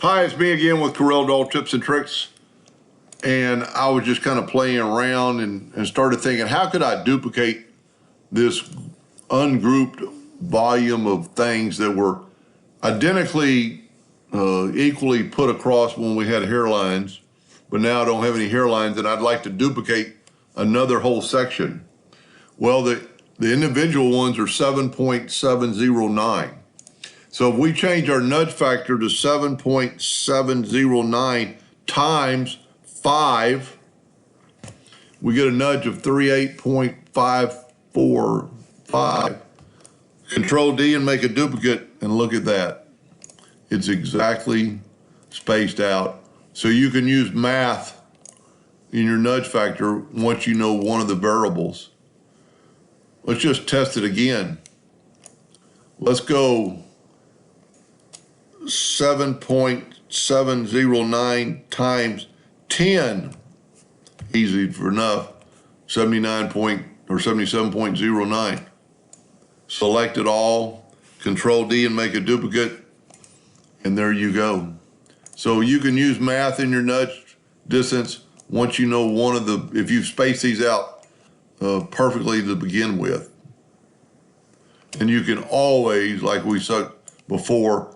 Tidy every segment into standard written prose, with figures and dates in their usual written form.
Hi, it's me again with Corel Doll Tips and Tricks. And I was just kind of playing around and started thinking, how could I duplicate this ungrouped volume of things that were identically equally put across when we had hairlines, but now I don't have any hairlines and I'd like to duplicate another whole section. Well, the individual ones are 7.709. So if we change our nudge factor to 7.709 times 5, we get a nudge of 38.545. Control D and make a duplicate, and look at that. It's exactly spaced out. So you can use math in your nudge factor once you know one of the variables. Let's just test it again. Let's go 7.709 times 10, easy for enough, 77.09. Select it all, Control D and make a duplicate, and there you go. So you can use math in your nudge distance once you know one of the, if you space these out perfectly to begin with. And you can always, like we said before,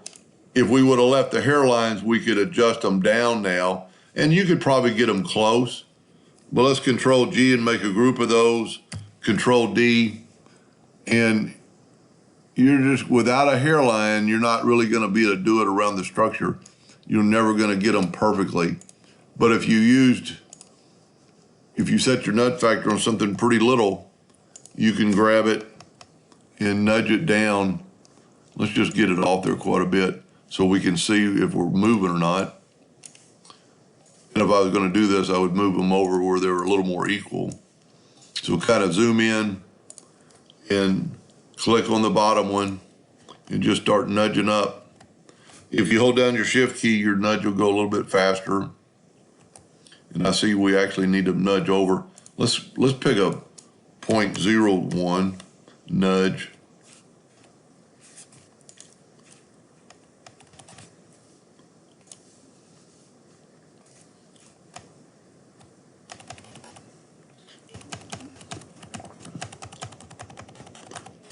if we would have left the hairlines, we could adjust them down now, and you could probably get them close. But let's Control G and make a group of those, Control D, and you're just, without a hairline, you're not really gonna be able to do it around the structure. You're never gonna get them perfectly. But if you set your nudge factor on something pretty little, you can grab it and nudge it down. Let's just get it off there quite a bit so we can see if we're moving or not. And if I was gonna do this, I would move them over where they were a little more equal. So kind of zoom in and click on the bottom one and just start nudging up. If you hold down your shift key, your nudge will go a little bit faster. And I see we actually need to nudge over. Let's pick a 0.01 nudge.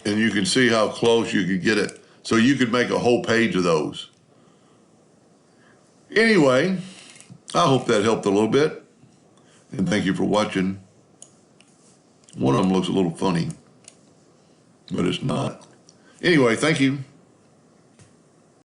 And you can see how close you could get it. So you could make a whole page of those. Anyway, I hope that helped a little bit. And thank you for watching. One of them looks a little funny, but it's not. Anyway, thank you.